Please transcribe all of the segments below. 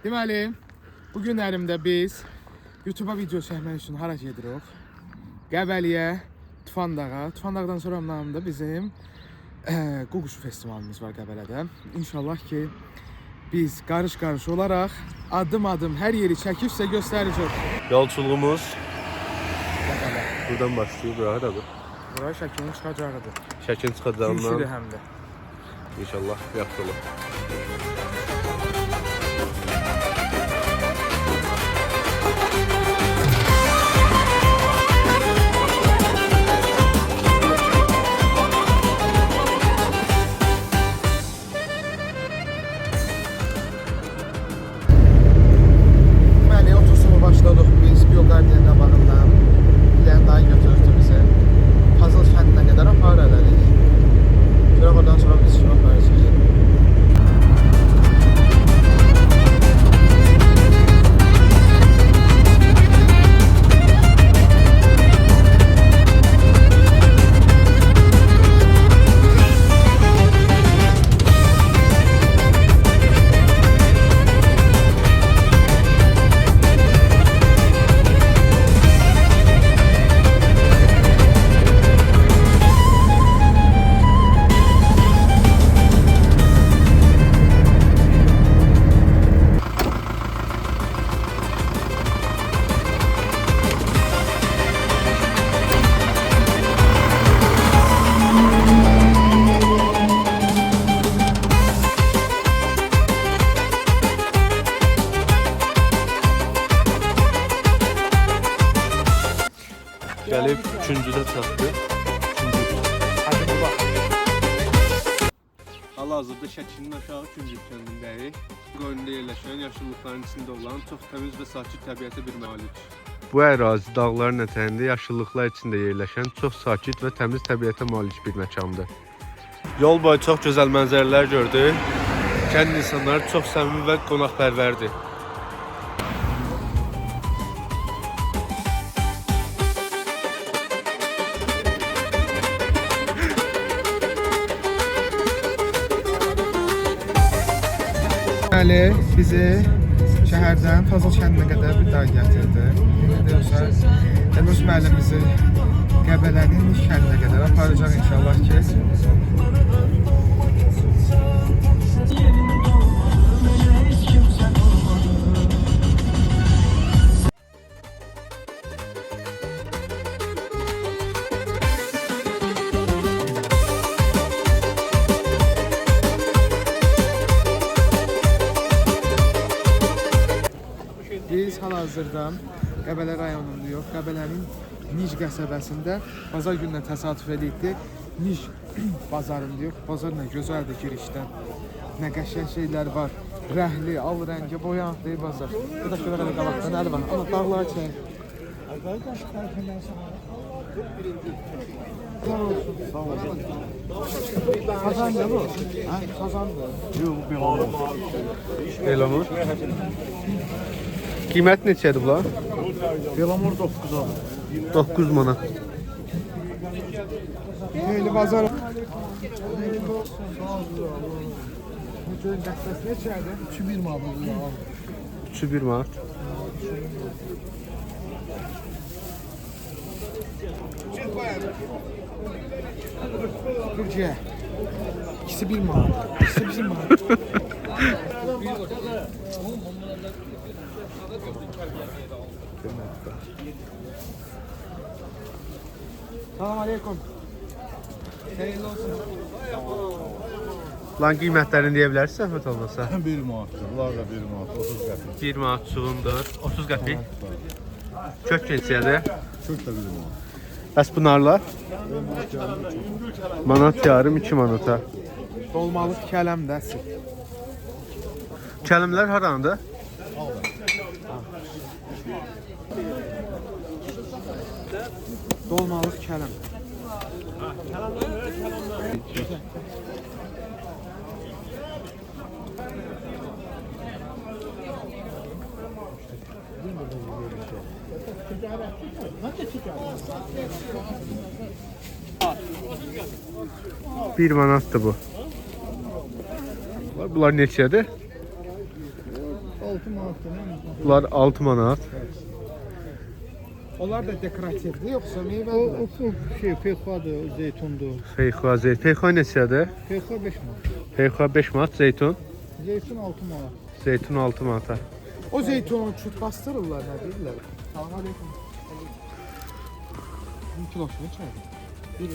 Deməli, bu günlərimdə biz YouTube'a video çəkmək üçün hara gedirik? Qəbəliyə, Tufan dağa. Tufan dağdan sonra namında bizim Ququş festivalımız var Qəbələdə. İnşallah ki biz qarış-qarış olaraq adım-adım hər yeri çəkib sizə göstərəcək. Yolculuğumuz buradan başlayıb, buradadır. Buraya Şəkinin çıxacağıdır. Şəkin çıxacağından Gülşüdür həm də. inşallah yaxşı olur. Deməli, otursunu başladıq biz Biyoqardiyan qabağından. Bilən dayı götürürdü bizi. Pazıl kəndinə qədər apar elədik. Görək oradan sonra biz kimi aparacağıq. Gəlib üçüncüdə çatdı. Hadi baba. Hal-hazırda Şəkinin aşağı Küncük kəndindəyik. Qoynunda yerləşən, yaşıllıqların içində olan çox təmiz və sakit təbiətə bir malik. Bu ərazi dağların ətəyində yaşıllıqlar içində yerləşən, çox sakit və təmiz təbiətə malik bir məkandır. Yol boyu çox gözəl mənzərələr gördük. Kənd insanları çox səmimi və qonaqpərvərdir. Deməli, bizi şəhərdən Pazıl kəndinə qədər bir dağ gətirdi. İndi isə Elbrus müəllim bizi Qəbələnin Niş kəndinə qədər aparacaq inşallah ki. Biz hal-hazırda Qəbələ rayonunda yox, Qəbələnin Niş qəsəbəsində bazar gününə təsadüf edildi. Niş bazarında yox, bazar nə gözəldir girişdən. Nə qəşəng şeylər var. Rəhli, al rəngi, boyanıqlı bazar. Bir də şöyle qədər qabaqdan əli var. Amma dağlar çək. Kazandı bu. Ha, kazandı. Yox, Belamur. Belamur. Qiymət neçədir bunlar? Belamur 9 abi. 9 manat. Neyli bazar. Bu köyün qəsəbəsi neçədir? 2-1 abi. 3'ü 1 manat. Türkiye. İkisi bir manat. İkisi bizim manat. Salam aleyküm. Hayırlı olsun. Lan qiymətlərini deyə bilərsən zəhmət olmasa? 1 manatdır. Bunlar da 1 manat, 30 qəpik. 1 manat çuğundur, 30 qəpik. Kök neçədir? Kök də 1 manat. Bəs bunlarla? Manat yarım 2 manata. Dolmalık kələm dəsi. Kəlimlər harandır? Dolmalık kələm. Bir manatdır bu. Bunlar neçədir? 6 manatdır, nə? Bunlar 6 manat. Onlar da dekorativdir, yoxsa O meyvədir? şey, peyxadır, zeytundur. Feyxua zeyt. Feyxua neçədir? Peyxa 5 manat. Feyxua 5 manat, zeytun. Zeytun 6 manat. Zeytun 6 manata. O zeytunu çut bastırırlar, nə deyirlər? Salam aleyküm. 1 kilosu neçədir?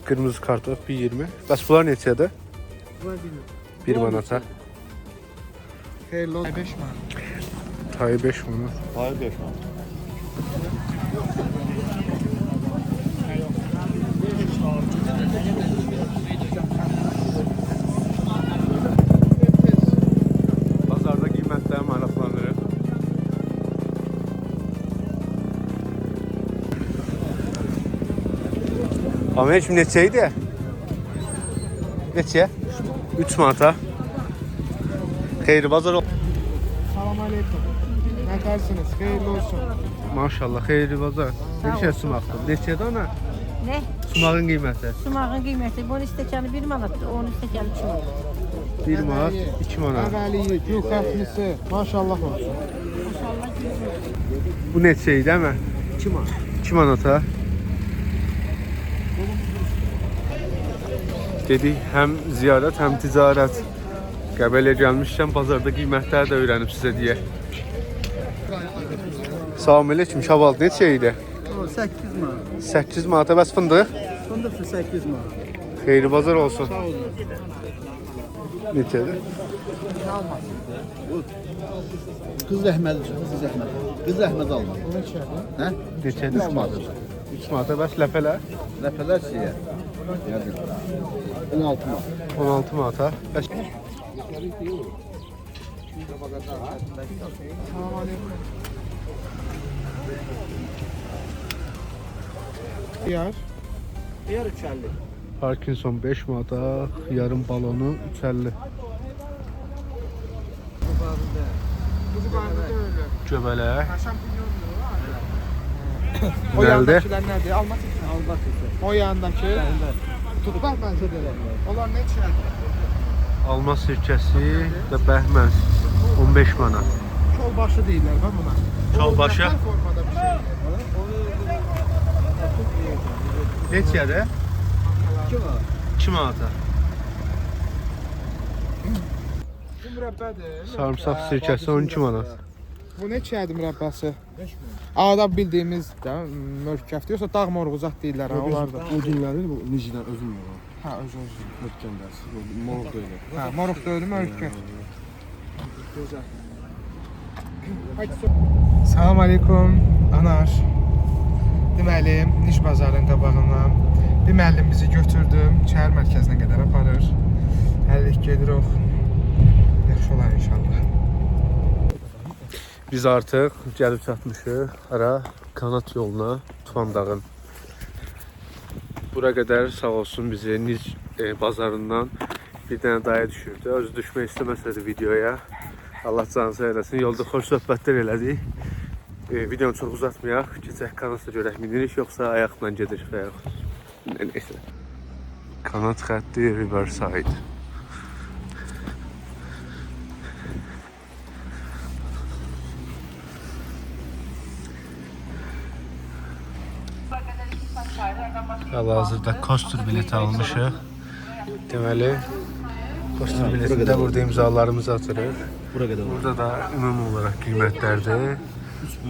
Qırmızı kartof 1.20. Bəs bunlar neçədir? Bunlar bilmirəm. 1 manata. Xeyirli olsun. 5 manat. Tayı 5 manat. Hayır 5 manat. Bazarda qiymətlər maraqlanır. Amma heç neçə idi? Neçə? 3 manata. Xeyri bazar ol. Salam aleyküm. Nə qarsınız? Xeyirli olsun. Maşallah xeyri bazar. Neçə sumaqdır? Neçədir ona? Ne? Sumağın qiyməti. Sumağın qiyməti. Bunun stəkanı 1 manatdır, onun stəkanı 2 manat. 1 manat, 2 manat. Əvvəliyi, gülxəflisi, maşallah olsun. Bu neçə idi əmə? 2 manat. 2 manata. Dedik həm ziyarət, həm ticarət. Qəbələ gəlmişkən bazarda qiymətləri də öyrənib sizə deyə. Salam aleyküm, şaval neçə idi? 8 manat. 8 manata bəs fındıq? Fındıq 8 manat. Xeyri bazar olsun. Neçədir? Qız zəhməti üçün, qız zəhməti. Qız zəhməti alma. O neçədir? Hə? Neçədir? 3 manat. 3 manata bəs ləpələr? Ləpələr şeyə. Nədir? 16 manat. 16 manata. Bəs Salam aleyküm. Xiyar. Yer 350. Parkinson 5 manata, yarım balonu 3.50. Kuzu qarnı da öyle. Göbələ. Ha, şampinyondur. O Nədir? yandakiler nədir? Alma tiksən. Albat ise. O yandakı tutbaq bənzədir. Onlar neçədir? Alma sirkəsi və bəhmən 15 manat. Kolbaşı deyirlər ha buna. Kolbaşı? Nə formada bir şey. Neçədir? 2 manat. 2 manata. Bu mürəbbədir. Sarımsaq sirkəsi 12 manat. Bu neçədir mürəbbəsi? 5 manat. Ağda bildiğimiz də mörkəfdir. Yoxsa dağ morğuzat deyirlər ha onlar da. O günlərin bu nicdən özüm var. Ha öz. Möhkəmdəsi. Moruq da elə. Ha moruq da ölü mörkəf. Gözəl. Salam aleyküm, anar. Deməli, Niş bazarının qabağından bir müəllim bizi götürdü, şəhər mərkəzinə qədər aparır. Həllik gedirik. Yaxşı olar inşallah. Biz artıq gəlib çatmışıq ara kanat yoluna, Tufan dağın. Bura qədər sağ olsun bizi Niş bazarından bir dənə dayı düşürdü. Özü düşmək istəməsədi videoya. Allah canınızı eləsin. Yolda xoş söhbətlər elədik. Videonu çox uzatmayaq. Keçək kanata görək minirik, yoxsa ayaqla gedirik və yaxud. Neysə. Kanat xətti Riverside. Hal-hazırda Kostur bileti almışıq. Deməli, Kostur biletində burada imzalarımızı atırıq. Burada da ümumi olaraq qiymətlərdir.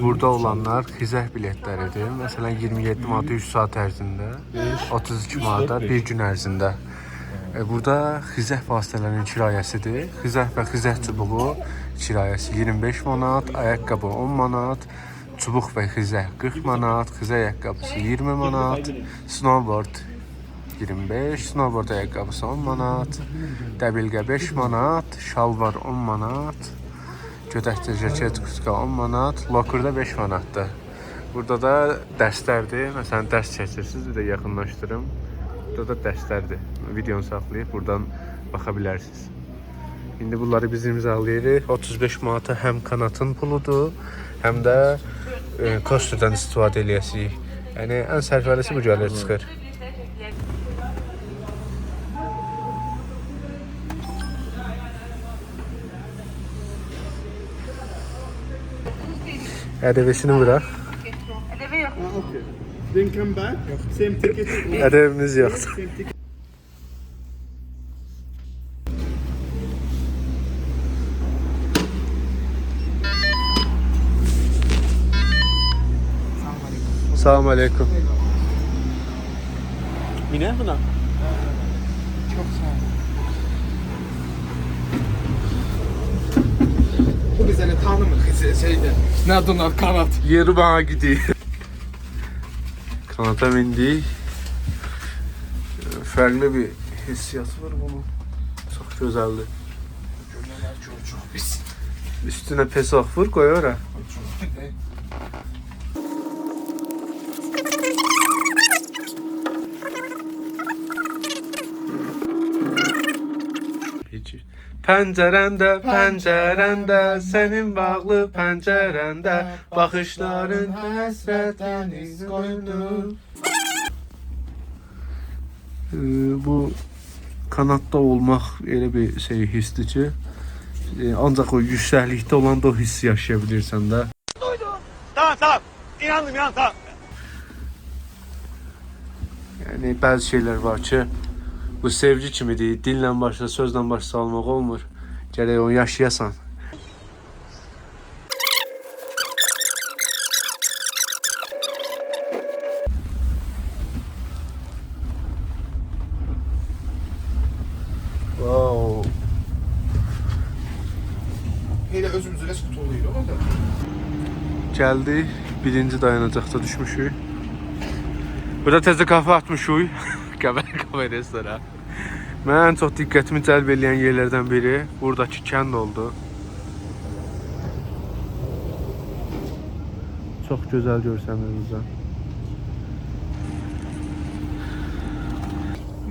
Burada olanlar xizək biletləridir. Məsələn 27 manata 3 saat ərzində, 32 manata 1 gün ərzində. Burada xizək vasitələrinin kirayəsidir. Xizək və xizək çubuğu kirayəsi 25 manat, ayaqqabı 10 manat, çubuq və xizək 40 manat, xizək ayaqqabısı 20 manat, snowboard 25, snowboard ayaqqabısı 10 manat, dəbilqə 5 manat, şalvar 10 manat, gödəkçə ceket kuska 10 manat, lokurda 5 manatdır. Burada da dərslərdir. Məsələn, dərs çəkirsiniz, bir də yaxınlaşdırım. Burada da dərslərdir. Videonu saxlayıb buradan baxa bilərsiniz. İndi bunları biz imzalayırıq. 35 manata həm kanatın puludur, həm də kosturdan istifadə eləyəsinik. Yəni ən sərfəlisi bu gəlir çıxır. Ədəvəsini bırak. Okay. Then come back. Same ticket. Ədəvimiz yoxdur. Same ticket. Salam aleyküm. Minə buna? Çok sağ olun. Bu biz hele tanımırıq şeyde. Ne donar kanat. Yeri bana gidiyor. Kanata bindik. Farklı bir hissiyatı var bunun. Çok güzeldi. Cümleler çok pis. Üstüne pesok vur koy ora. Pəncərəndə, pəncərəndə, sənin bağlı pəncərəndə, baxışların həsrət dəniz qoyunur. Bu kanatda olmaq elə bir şey hissdir ki, ancaq o yüksəklikdə olanda o hissi yaşaya bilirsən də. Tamam. İnandım. Yəni bəzi şeylər var ki, bu sevgi kimidir, dillə başla, sözlə başa salmaq olmur. Gərək onu yaşayasan. Wow. Hele özümüzü resmi tutuluydu o da. Gəldik, birinci dayanacaqda düşmüşük. Burada təzə kafa atmışıq. Qəbər restorana. Mən ən çox diqqətimi cəlb edən yerlərdən biri buradakı kənd oldu. Çox gözəl görsənir bizdən.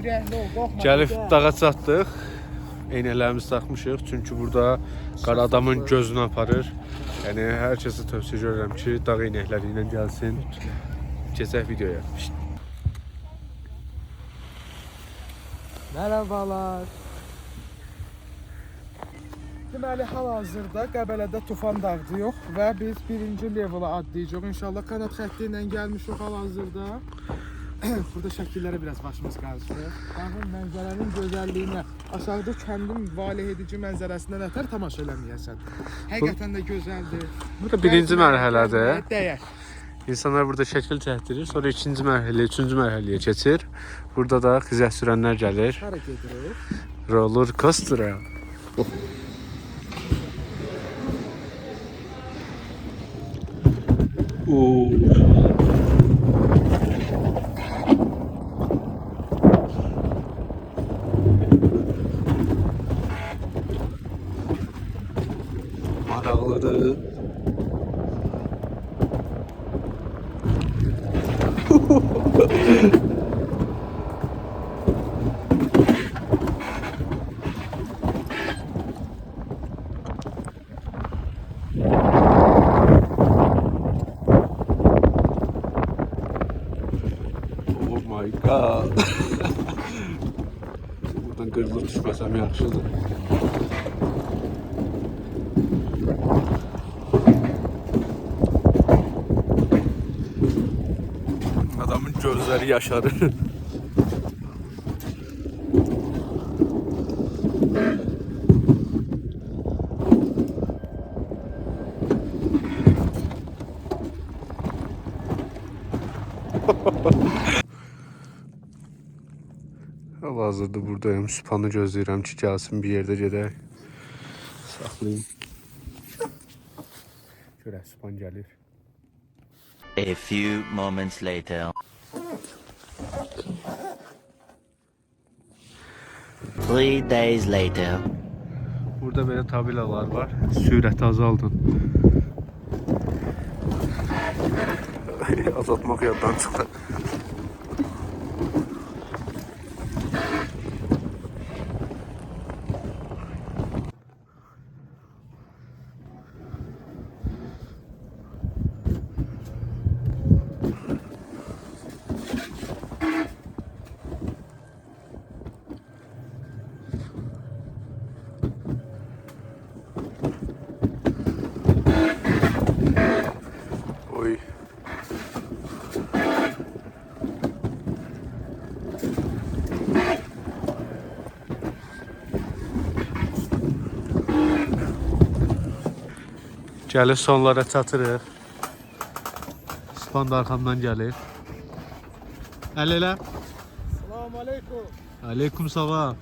Ürəkli ol, qorxma. Gəlib dağa çatdıq. Eynəklərimizi taxmışıq çünki burada qara adamın gözünü aparır. Yəni hər kəsə tövsiyə edirəm ki, dağ eynəkləri ilə gəlsin. Keçək videoya. Merhabalar. Deməli, hal-hazırda Qəbələdə Tufan Dağdı yox və biz birinci levela adlayacaq. İnşallah kanat xətti ilə gəlmişik hal-hazırda. Burada şəkillərə biraz başımız qarışır. Dağın mənzərənin gözəlliyinə, aşağıda kəndin valeh edici mənzərəsinə nətər tamaşa eləməyəsən. Həqiqətən də gözəldir. Bu da birinci mərhələdir. Dəyər. İnsanlar burada şəkil çəkdirir, sonra ikinci mərhələyə, üçüncü mərhələyə keçir. Burada da xizək sürənlər gəlir. Hara gedirik? Roller coaster'a. Maraqlıdır. Oh my god. Buradan qırılıb düşməsəm yaxşıdır. Adamın gözləri yaşarır. Hal-hazırda buradayım. Süphanı gözləyirəm ki, gəlsin bir yerdə gedək. Saxlayayım. Görək, Süphan gəlir. A few moments later. 3 days later. Burada belə tabelalar var. Sürəti azaldın. Azaltmaq yaddan çıxdı. Gəlir sonlara çatırıq. İspan da arxamdan gəlir. Əl elə. Selamun aleyküm. Aleyküm salam.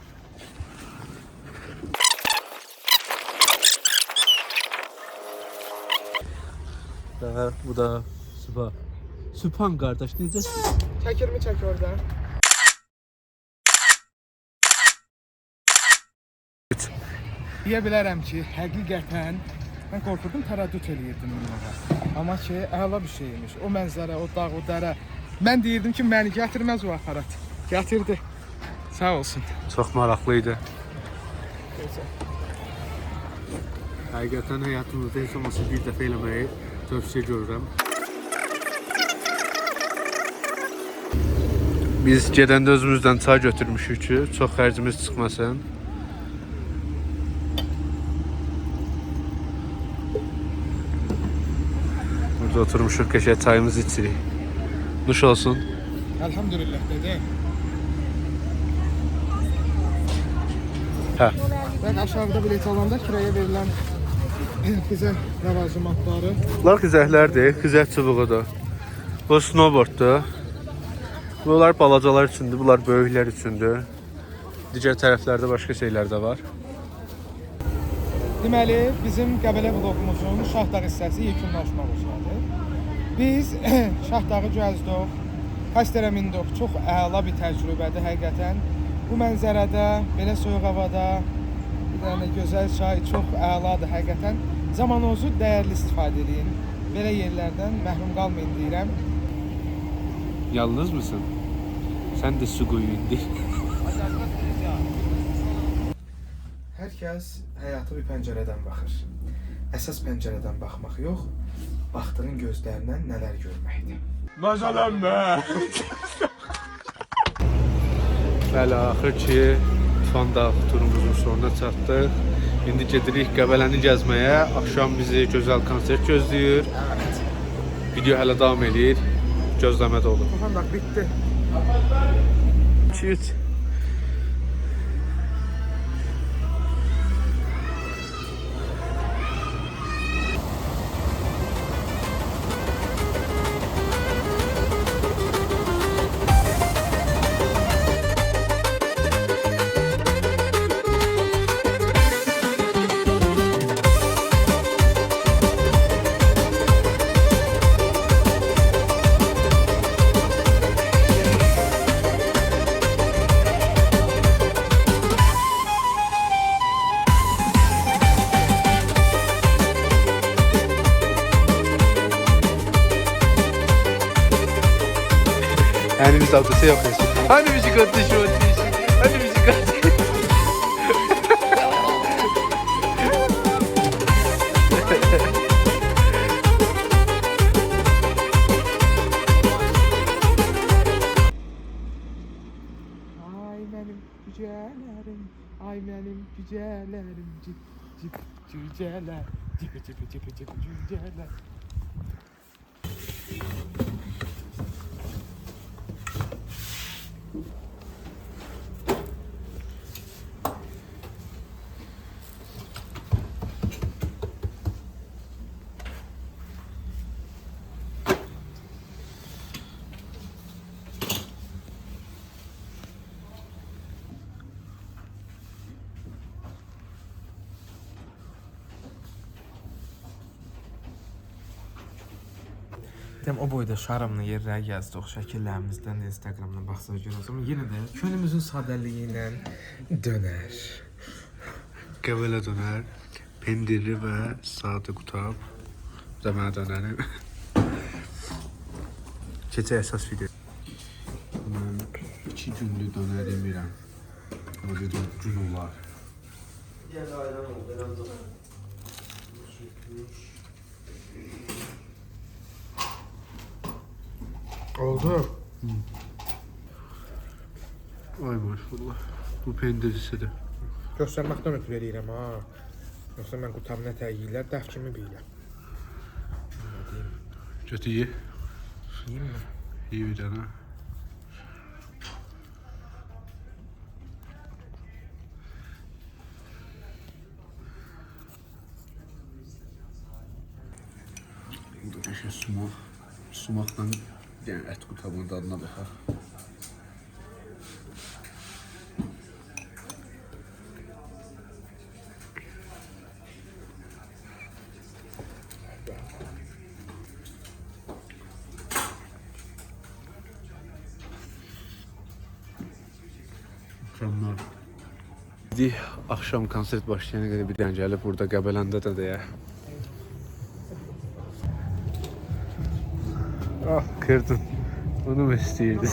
Bu da Sübhan. Sübhan qardaş, necəsən? Çəkirmi çək oradan. Deyə bilərəm ki, həqiqətən mən qorxurdum, tərəddüd eləyirdim bunlara. Amma ki, əla bir şeymiş. O mənzərə, o dağ, o dərə. Mən deyirdim ki, məni gətirməz o aparat. Gətirdi. Sağ olsun. Çox maraqlı idi. Gözəl. Həqiqətən həyatımızda heç olmasa bir dəfə eləməyi tövsiyə görürəm. Biz gedəndə özümüzdən çay götürmüşük ki, çox xərcimiz çıxmasın. Burada oturmuşuq, qəşəng çayımızı içirik. Nuş olsun. Elhamdülillah dedi. Hə. Ben aşağıda bilet alanda kiraya verilen bizə ləvazimatları. Bunlar xizəklərdir, xizək çubuğudur. Bu snowboarddur. Bunlar balacalar üçündür, bunlar böyüklər üçündür. Digər tərəflərdə başqa şeylər də var. Deməli, bizim Qəbələ vlogumuzun Şahdağ hissəsi yekunlaşmaq üzrədir. Biz Şahdağı gəzdik, Kasterə mindik. Çox əla bir təcrübədir həqiqətən. Bu mənzərədə, belə soyuq havada, bir dənə gözəl çay çox əladır həqiqətən. Zamanınızı dəyərli istifadə edin. Belə yerlərdən məhrum qalmayın deyirəm. Yalnız mısın? Sen de su koyu indi. Hər kəs həyatı bir pəncərədən baxır. Əsas pəncərədən baxmaq yox, baxdığın gözlərindən nələr görməkdir. Maşallah. Bəli, axır ki, Fandağ turumuzun sonuna çatdıq. İndi gedirik Qəbələni gəzməyə. Axşam bizi gözəl konsert gözləyir. Evet. Video hələ davam edir. Gözləmədə olun. Fandağ bitti. 2-3. Hani biz adresi yapıyorsun. Hani müzik ateşi o ateşi. Hani müzik ateşi. Ay benim güzellerim, ay benim güzellerim, cip cip cüceler, cip cip cip cip cüceler. Dem o boyda şarımlı yerlərə gəzdik, şəkillərimizdən də Instagramdan baxsaq görürüz. Amma yenə də könlümüzün sadəliyi ilə dönər. Qəbələ dönər, pendirli və sadə qutab. Bu da mənə dönərim. Keçək əsas video. Mən 2 günlük dönər yemirəm. O dedim, gün olar. Oldu. Ay maşallah. Bu pendirisidir. Göstərməkdən ötürü eləyirəm ha. Yoxsa mən qutabı nə təqiyirlər, dəf kimi bilirəm. Götü ye. Yiyeyim mi? İyi bir dənə. Bu da qəşəng sumaq. Sumaqla yəni ət qutabının dadına baxaq. Mükemmel. Bir akşam konsert başlayana kadar bir tane gelip burada Qəbələndə də deyə. Ah, kırdın. Onu mu istiydin?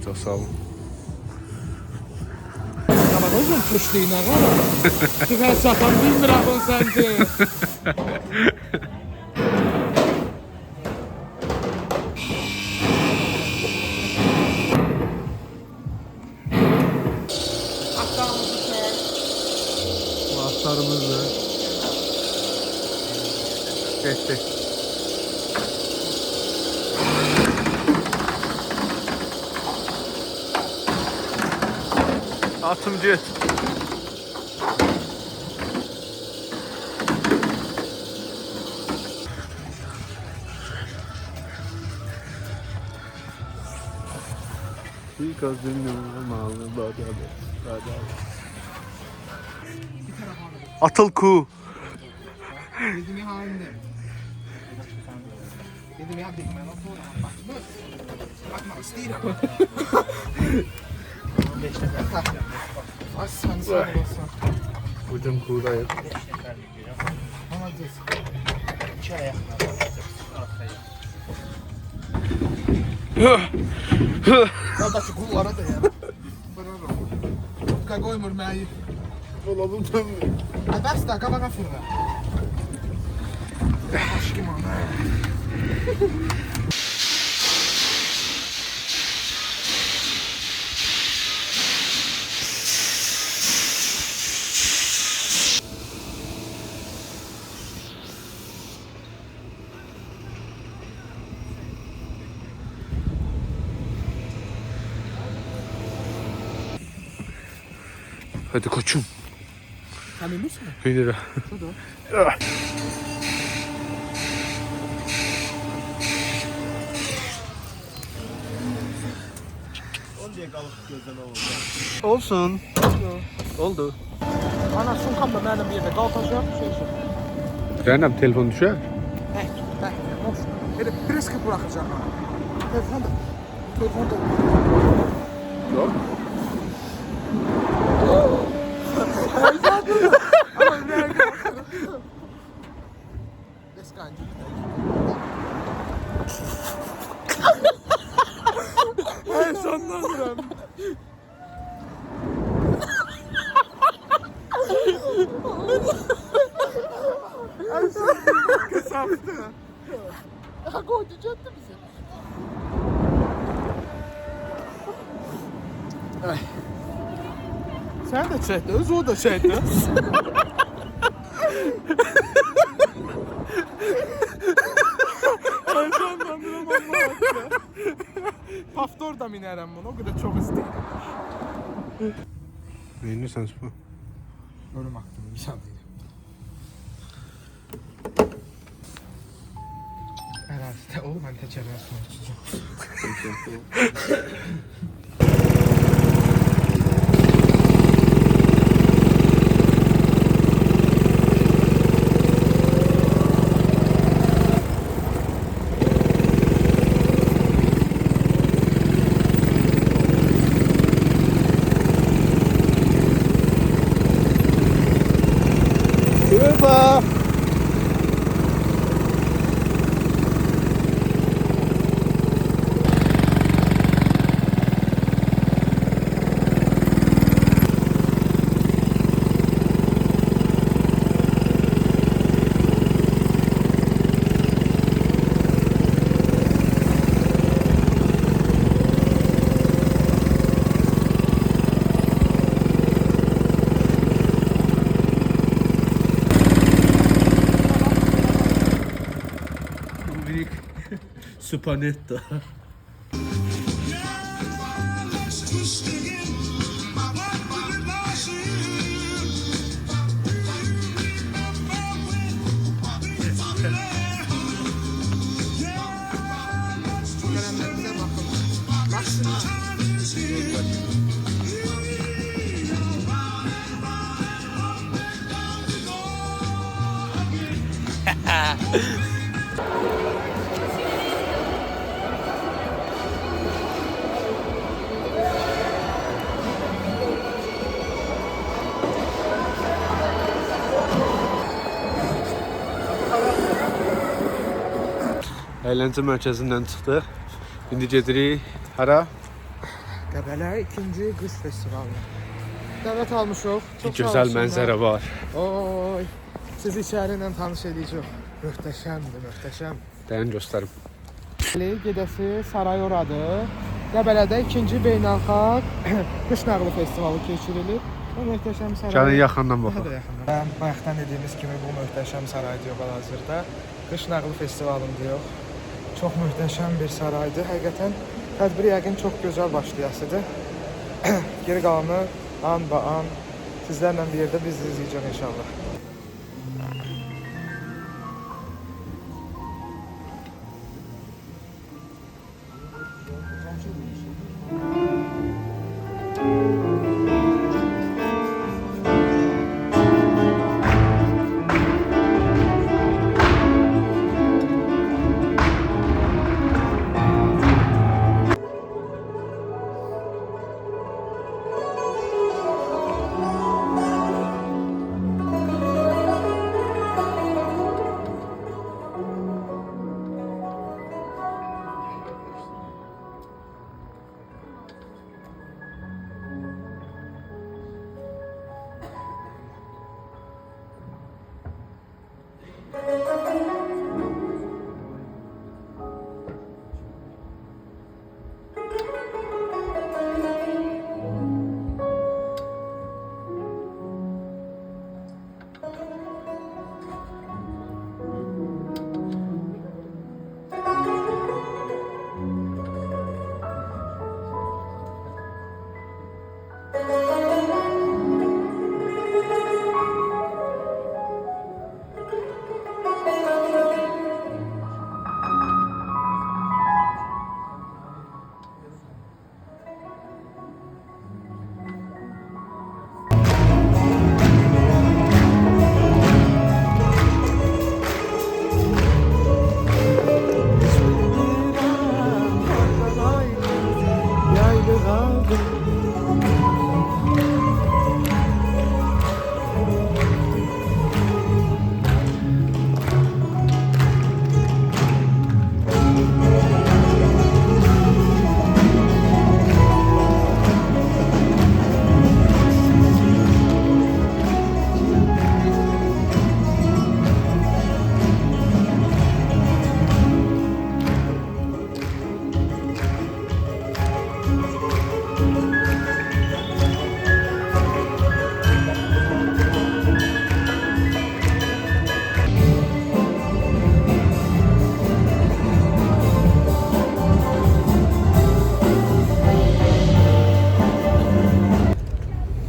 Çok sağ olun. Ama özüm kuşlayın ağam. Tüfək satan bilmirəm on səndi. Mahtarımız da. Geçti. Atımcı. Bir kazanım malı Atıl ku. Dedim ya halinde. Dedim ya dedim ben o bakma istəyirəm. 5 dəfə. Ay sən sağ olasın. Ucum kuğdayım. Anladınız. İki ayaqla. Qaldakı qullara da ya. Bravo. Tutka qoymur məni. Olalım tabii. Bəs də qabağa fırla. Aşkım ana. Hadi koçum. Sen emin misin? 1 lira. Olsun. Oldu. Ana sunkamda mənim bir yerdə qaltacaq şey üçün. Zeynep telefon düşer. Hə, boş. Elə priski buraxacaq. Telefon da. Telefon da. Yok. Eskancı. Ay sonlanıram. Ay sen kasaptı. Ha koydu ciddi misin? Ay. Sen de çekti, o da çekti. Ay sonlanıram Allah aşkına. Haftor da minerəm bunu, o kadar çok istəyirəm. Neyini sen bu? Görüm aklımı bir şey değilim. Ərazide ol, mən təkərlər sonra çıxacağım. Merhaba. Supanetta. Əyləncə mərkəzindən çıxdıq. İndi gedirik hara? Qəbələ 2-ci qış festivalı. Dəvət almışıq. Çox Gözəl mənzərə var. Oy. Sizi içəri ilə tanış edəcək. Möhtəşəmdir, möhtəşəm. Dayan göstərim. Gedəsi saray oradır. Qəbələdə 2-ci beynəlxalq qış nağılı festivalı keçirilir. Bu möhtəşəm saray. Gəlin yaxından baxaq. Daha da yaxından. Bayaqdan dediyimiz kimi bu möhtəşəm saraydır hal-hazırda. Qış nağılı festivalında yox. Çox möhtəşəm bir saraydır. Həqiqətən tədbir yəqin çox gözəl başlayasıdır. Geri qalanı an ba an sizlərlə bir yerdə biz izləyəcəyik inşallah.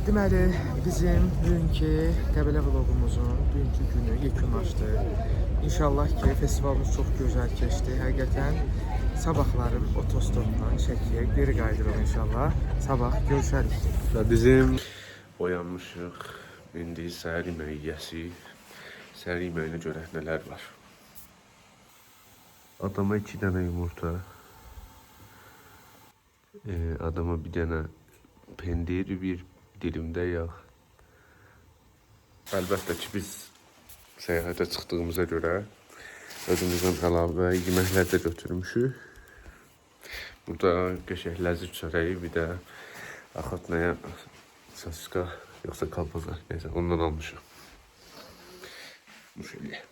Deməli, bizim bugünkü Qəbələ vlogumuzun bugünkü günü yekunlaşdı. İnşallah ki, festivalımız çox gözəl keçdi. Həqiqətən sabahlarım otostopla Şəkiyə geri qayıdırıq inşallah. Sabah görüşərik. Və bizim oyanmışıq. İndi səhər yeməyi yeyəsi. Səhər yeməyinə görək nələr var. Adama 2 dənə yumurta. Adama bir dənə pendir, bir dilimdə yağ. Əlbəttə ki, biz səyahətə çıxdığımıza görə özümüzdən əlavə yeməklər də götürmüşük. Burada qəşəng ləzzət çörəyi, bir də axatnaya sasiska, yoxsa kalpaza, neysə, ondan almışıq. Bu şöyle.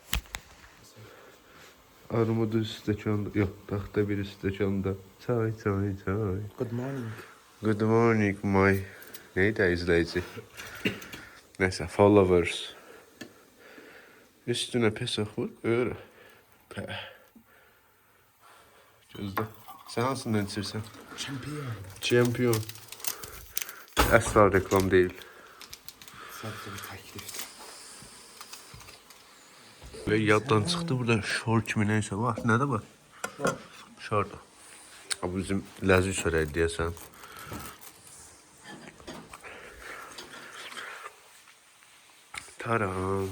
Armudu stəkanda, yox, taxta bir stəkanda. Çay, çay, çay. Good morning. Good morning, my... Neydi izleyici? Neyse, followers. Üstüne pesok vur, öyle. Gözde. Sen hangisından içirsen? Şampiyon. Champion. Asla reklam değil. Sadece bir teklifti. Ve yaddan çıktı burada short kimi neyse var. Nerede var? Şurada. Bu bizim ləzzi çörək deyəsən. Taram.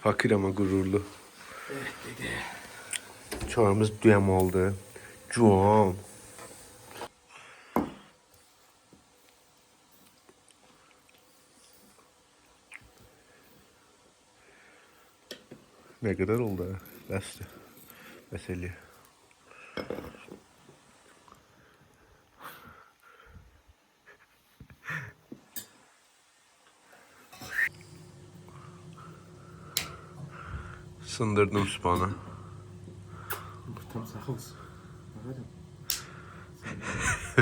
Fakir ama gururlu. Evet dedi. Çorumuz düyəm oldu. Cuan. Ne kadar oldu ha? Bəsdir. Məsələ. Sındırdım spana. Tam sağ olsun.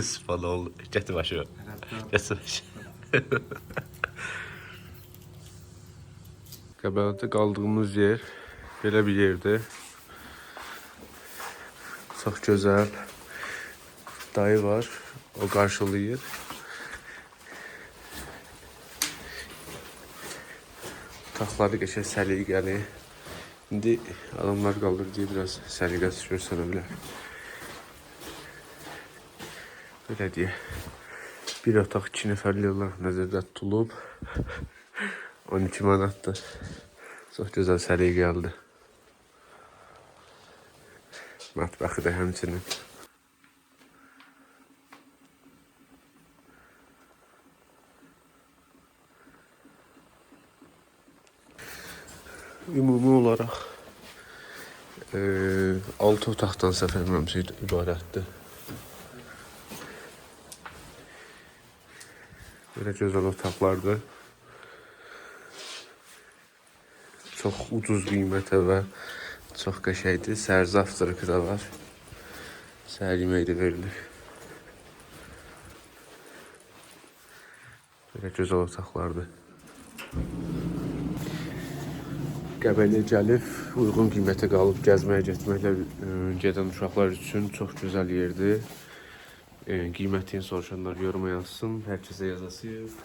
Spana oldu. Gətir başı. Gətir başı. Qəbələdə qaldığımız yer belə bir yerdir. Çox gözəl. Dayı var. O qarşılayır. Taxları qəşəng səliqəli. İndi adamlar qalır deyə biraz səliqəsiz görsənə bilər. Belə deyə. Bir otaq 2 nəfərli olaraq nəzərdə tutulub. 12 manatdır. Çox gözəl səliqəlidir. Mətbəxi də həmçinin. Ümumi olaraq 6 otaqdan səhv etmirəmsə ibarətdir. Belə gözəl otaqlardır. Çox ucuz qiymətə və çox qəşəngdir. Səhər zavtraqı da var. Səhər yeməyi də verilir. Belə gözəl otaqlardır. Qəbələ gəlib, uyğun qiymətə qalıb gəzməyə getməklə gedən uşaqlar üçün çox gözəl yerdir. Qiymətini soruşanlar yoruma yazsın, hər kəsə yazasıyıq.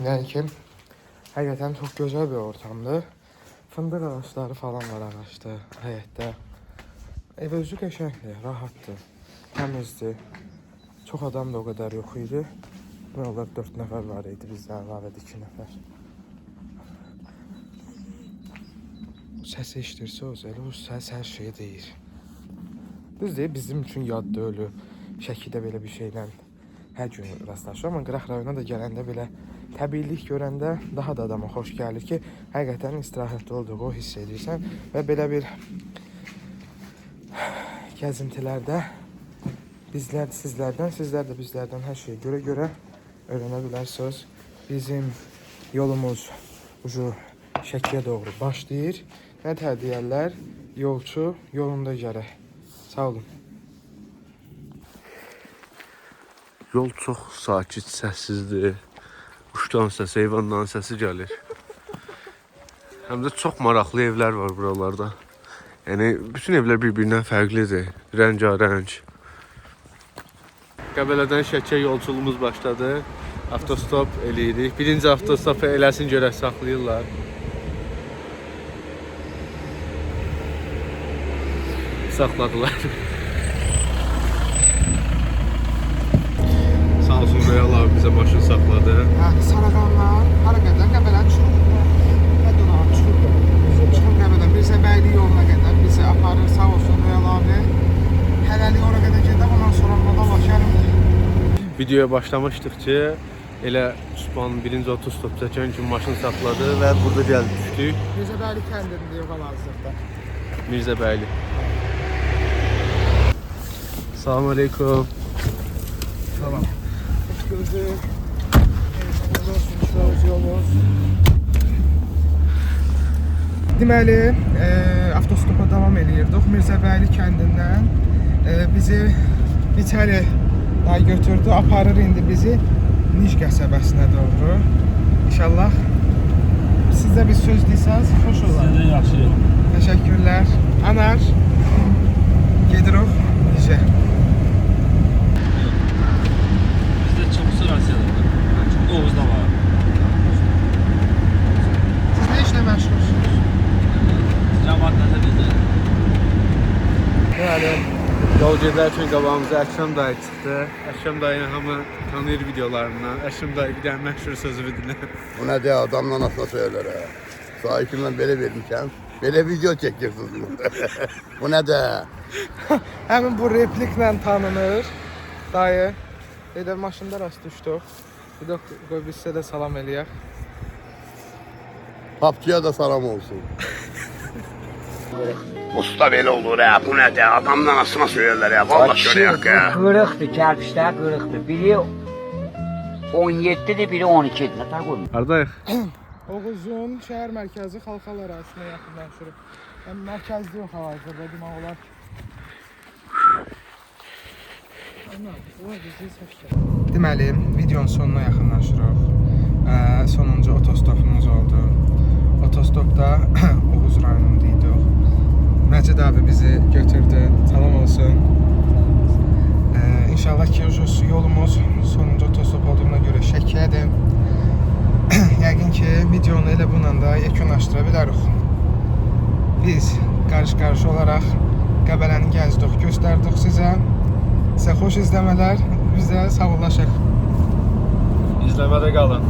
Yəni ki, həqiqətən çox gözəl bir ortamdır. Fındıq ağaçları falan var ağaçda, həyətdə. Ev özü qəşəngdir, rahatdır, təmizdir. Çox adam da o qədər yox idi. Buralar 4 nəfər var idi, bizdən əlavədə 2 nəfər. Səsi eşidirsiniz, elə o səs hər şeyi deyir. Düzdür, bizim üçün yaddır ölü. Şəkidə belə bir şeylə hər gün rastlaşır. Amma Qıraq rayonuna da gələndə belə təbiilik görəndə daha da adama xoş gəlir ki, həqiqətən istirahətdə olduğu hiss edirsən və belə bir gəzintilərdə bizlər sizlərdən, sizlər də bizlərdən hər şeyi görə öyrənə bilərsiniz. Bizim yolumuz ucu Şəkiyə doğru başlayır. Nə deyərlər? Yolçu yolunda gərək. Sağ olun. Yol çox sakit, səssizdir. Quşdan səsi, heyvanların səsi gəlir. Həm də çox maraqlı evlər var buralarda. Yəni, bütün evlər bir-birindən fərqlidir. Rəngarəng. Qəbələdən Şəkiyə yolculuğumuz başladı. Avtostop eləyirik. Birinci avtostopu eləsin görək saxlayırlar. Saxladılar. Sağ olsun Royal abi bizə maşın saxladı. Saradanlar hara qədər Qəbələni çıxır. Nə duraq çıxır. Çıxın Qəbələ Mirzəbəyli yoluna qədər bizi aparır. Sağ olsun Royal abi. Hələlik ora qədər gedək, ondan sonra moda başarım. Videoya başlamışdıq ki, elə Sübhanın birinci otostop çəkən kimi maşın saxladı və burada gəlib düşdük. Mirzəbəyli kəndində hal-hazırda. Mirzəbəyli. Salam aleyküm. Salam. Hoş gördük. Yolumuz. Deməli, avtostopa davam edirdik. Mirzəbəyli kəndindən bizi içəri götürdü, aparır indi bizi Niş qəsəbəsinə doğru. İnşallah siz də bir söz deyirsiniz, xoş olar. Sizə də yaxşı yol. Təşəkkürlər. Anar, gedirik Nişə. Bizdə çoxsu rasiyadır. Oğuzda var. Siz nə işlə məşğulsunuz? Cəmaatda Deməli, Yol gedərkən qabağımıza Əkrəm dayı çıxdı. Əkrəm dayını hamı tanıyır videolarından. Əkrəm dayı bir dənə məşhur sözünü dinlə. Bu ne de adamla nasıl söyler ha. Sahibimden böyle vermişəm. Böyle video çekiyorsunuz. Bu ne de. həmin bu repliklə tanınır. Dayı, elə maşında rast düşdük. Bir də qoy biz sizə də salam eləyək. Papçıya da salam olsun. Usta böyle olur ya. Bu ne de adamla nasıl söylerler ya. Vallahi şöyle ya. Qırıqdır, kərpişlər qırıqdır. Biri 17-dir, biri 12-dir. Nə tər qoymuş? Hardayıq? Oğuzun şəhər mərkəzi xalq arasına yaxınlaşırıq. Yəni mərkəzdə yox hal-hazırda demək olar. Deməli, videonun sonuna yaxınlaşırıq. Sonuncu otostopumuz oldu. Otostopda Oğuz rayonunda idik. Məcid abi bizi götürdü. Salam olsun. İnşallah ki yolumuz sonuncu otostop olduğuna görə şəkiyyədir. Yəqin ki videonu elə bununla da yekunlaşdıra bilərik. Biz qarış-qarış olaraq Qəbələni gəzdik, göstərdik sizə. Sizə xoş izləmələr, bizə sağollaşıq. İzləmədə qalın.